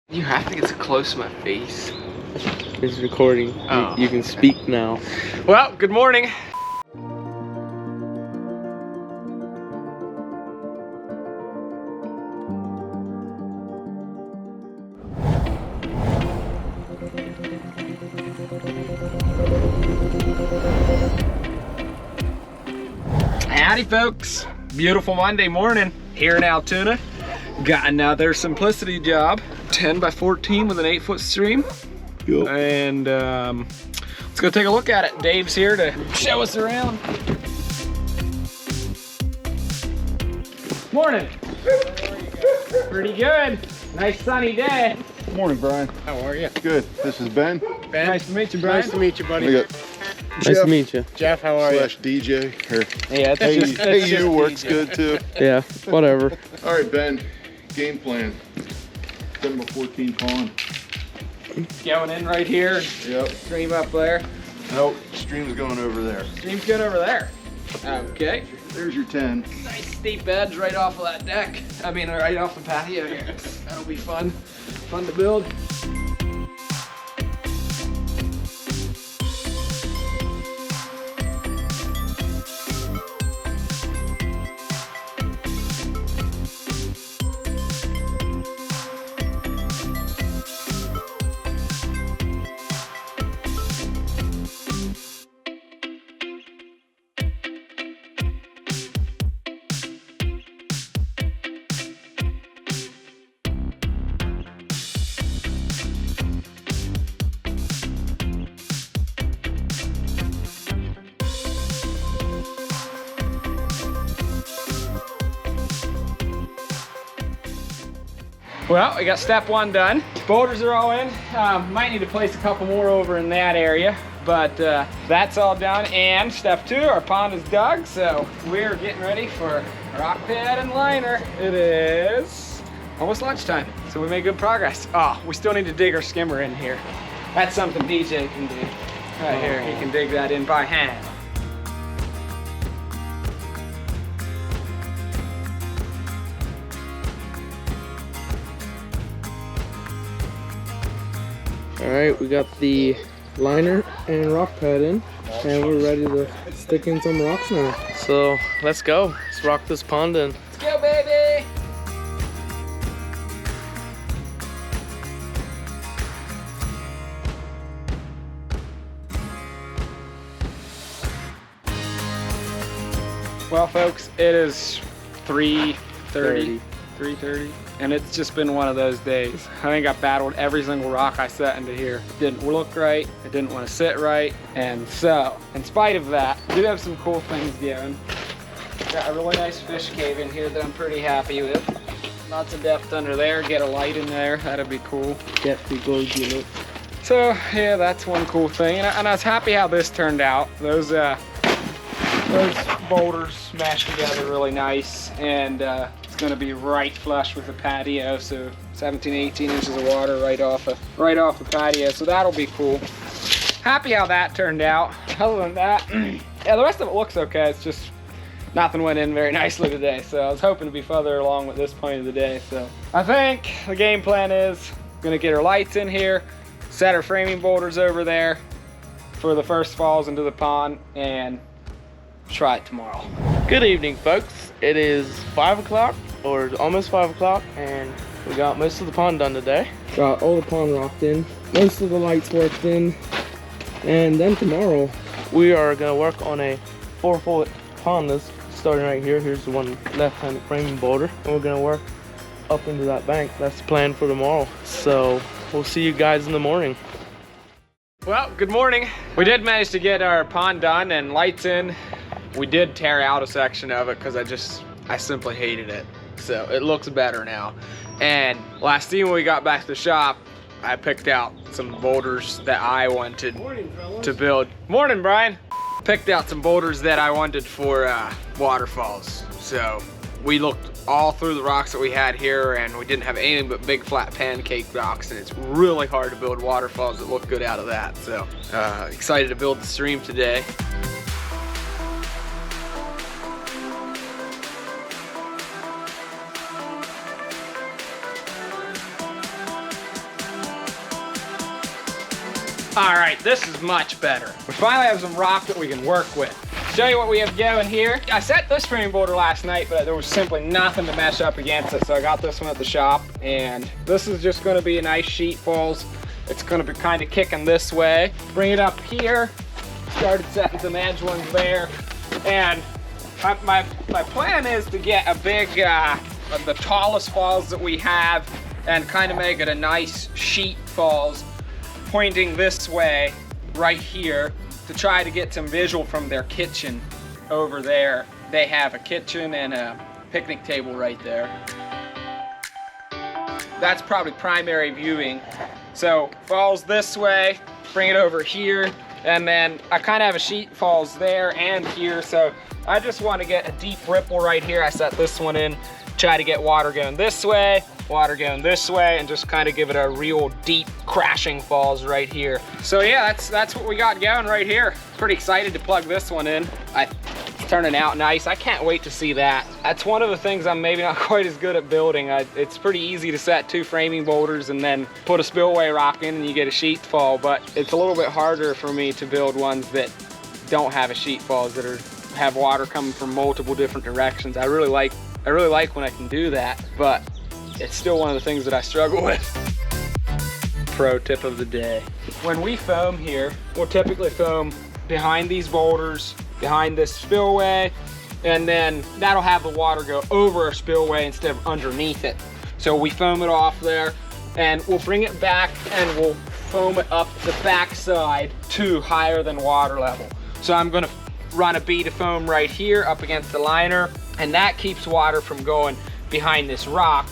You have to get so close to my face. It's recording. Oh, you can speak now. Well, good morning. Howdy folks, beautiful Monday morning here in Altoona. Got another simplicity job, 10 by 14 with an 8-foot stream. Yep. And let's go take a look at it. Dave's here to show us around. Morning. Pretty good. Nice sunny day. Good morning, Brian. How are you? Good. This is Ben. Ben. Nice to meet you, Brian. Nice to meet you, buddy. We got Nice to meet you. Jeff, how are you? slash DJ. Here. Yeah, it's Hey, just, hey, it's you just works DJ. good too. Yeah, whatever. All right, Ben. Game plan. 10 by 14 pond. Going in right here. Yep. Stream up there. Nope. Stream's going over there. Stream's good over there. Okay. There's your 10. Nice steep edge right off of that deck. I mean, right off the patio here. That'll be fun. Fun to build. Well, we got step one done. Boulders are all in. Might need to place a couple more over in that area, but that's all done. And step two, our pond is dug, so we're getting ready for rock pad and liner. It is almost lunchtime, so we made good progress. Oh, we still need to dig our skimmer in here. That's something DJ can do. Right here, he can dig that in by hand. Alright, we got the liner and rock pad in, and we're ready to stick in some rocks now. So, let's go. Let's rock this pond in. Let's go, baby! Well, folks, it is 3:30, and it's just been one of those days. I think I battled every single rock I set into here. It didn't look right, it didn't want to sit right, and so, in spite of that, I do have some cool things going. Got a really nice fish cave in here that I'm pretty happy with. Lots of depth under there, get a light in there, that'd be cool. Get the gold unit. So, yeah, that's one cool thing, and I was happy how this turned out. Those boulders mashed together really nice, and it's going to be right flush with the patio, so 17, 18 inches of water right off the patio, so that'll be cool. Happy how that turned out. Other than that, yeah, the rest of it looks okay. It's just nothing went in very nicely today, so I was hoping to be further along with this point of the day. So I think the game plan is going to get our lights in here, set our framing boulders over there for the first falls into the pond, and try it tomorrow. Good evening, folks. It is 5 o'clock, or almost 5 o'clock, and we got most of the pond done today. Got all the pond rocked in, most of the lights worked in, and then tomorrow we are going to work on a 4-foot pond that's starting right here. Here's the one left-handed framing boulder, and we're going to work up into that bank. That's the plan for tomorrow. So we'll see you guys in the morning. Well, good morning. We did manage to get our pond done and lights in. We did tear out a section of it because I simply hated it. So it looks better now. And last thing when we got back to the shop, I picked out some boulders that I wanted to build. Morning, Brian. Picked out some boulders that I wanted for waterfalls. So we looked all through the rocks that we had here, and we didn't have anything but big flat pancake rocks, and it's really hard to build waterfalls that look good out of that. So excited to build the stream today. All right, this is much better. We finally have some rock that we can work with. Show you what we have going here. I set this framing boulder last night, but there was simply nothing to mesh up against it, so I got this one at the shop, and this is just gonna be a nice sheet falls. It's gonna be kind of kicking this way. Bring it up here. Started setting some edge ones there, and my plan is to get a big, the tallest falls that we have, and kind of make it a nice sheet falls pointing this way right here to try to get some visual from their kitchen over there. They have a kitchen and a picnic table right there. That's probably primary viewing. So falls this way, bring it over here, and then I kind of have a sheet falls there and here, so I just want to get a deep ripple right here. I set this one in, try to get water going this way, water going this way, and just kind of give it a real deep crashing falls right here. So yeah, that's what we got going right here. Pretty excited to plug this one in. It's turning out nice. I can't wait to see that. That's one of the things I'm maybe not quite as good at building. It's pretty easy to set 2 framing boulders and then put a spillway rock in and you get a sheet fall, but it's a little bit harder for me to build ones that don't have a sheet falls, that have water coming from multiple different directions. I really like when I can do that, but it's still one of the things that I struggle with. Pro tip of the day. When we foam here, we'll typically foam behind these boulders, behind this spillway, and then that'll have the water go over a spillway instead of underneath it. So we foam it off there, and we'll bring it back and we'll foam it up the backside to higher than water level. So I'm gonna run a bead of foam right here up against the liner, and that keeps water from going behind this rock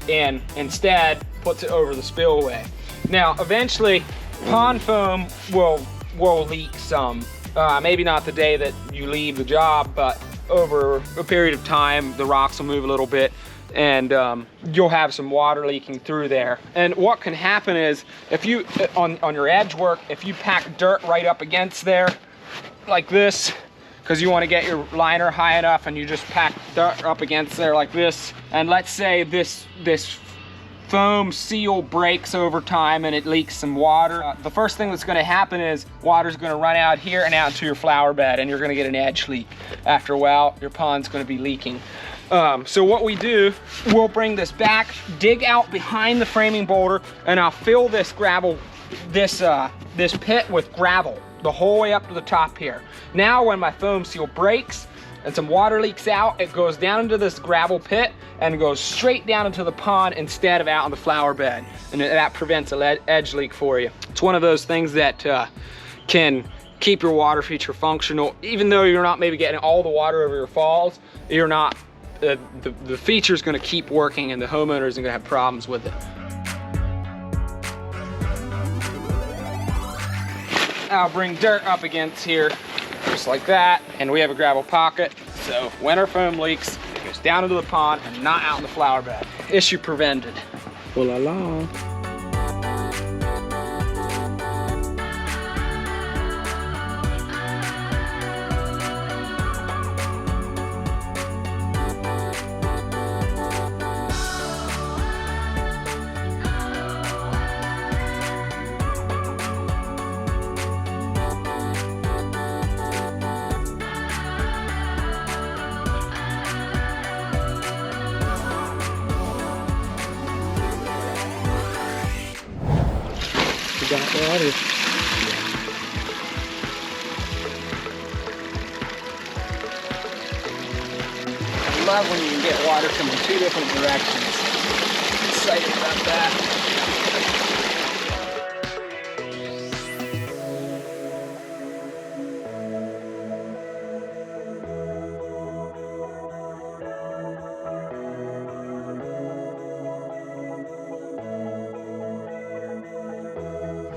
and instead puts it over the spillway. Now, eventually, pond foam will leak some. Maybe not the day that you leave the job, but over a period of time, the rocks will move a little bit, and you'll have some water leaking through there. And what can happen is, if you, on your edge work, if you pack dirt right up against there, like this, because you want to get your liner high enough, and you just pack dirt up against there like this, and let's say this foam seal breaks over time and it leaks some water. The first thing that's going to happen is water's going to run out here and out into your flower bed, and you're going to get an edge leak. After a while, your pond's going to be leaking. So what we do, we'll bring this back, dig out behind the framing boulder, and I'll fill this gravel, this pit with gravel the whole way up to the top here. Now when my foam seal breaks and some water leaks out, it goes down into this gravel pit and goes straight down into the pond instead of out in the flower bed. And that prevents an edge leak for you. It's one of those things that can keep your water feature functional. Even though you're not maybe getting all the water over your falls, you're not, the feature's gonna keep working, and the homeowner isn't gonna have problems with it. I'll bring dirt up against here, just like that, and we have a gravel pocket, so when our foam leaks, it goes down into the pond and not out in the flower bed. Issue prevented. Well, la la. Got water. I love when you can get water coming 2 different directions. I'm excited about that.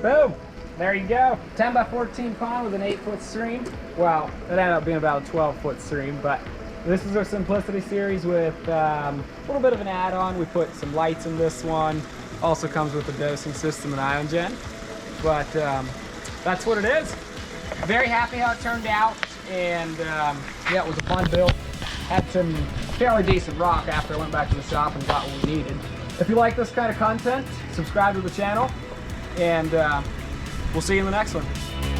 Boom! There you go. 10 by 14 pond with an 8-foot stream. Well, it ended up being about a 12-foot stream, but this is our Simplicity series with a little bit of an add-on. We put some lights in this one. Also comes with a dosing system and ion gen. But that's what it is. Very happy how it turned out, and yeah, it was a fun build. Had some fairly decent rock after I went back to the shop and got what we needed. If you like this kind of content, subscribe to the channel. And we'll see you in the next one.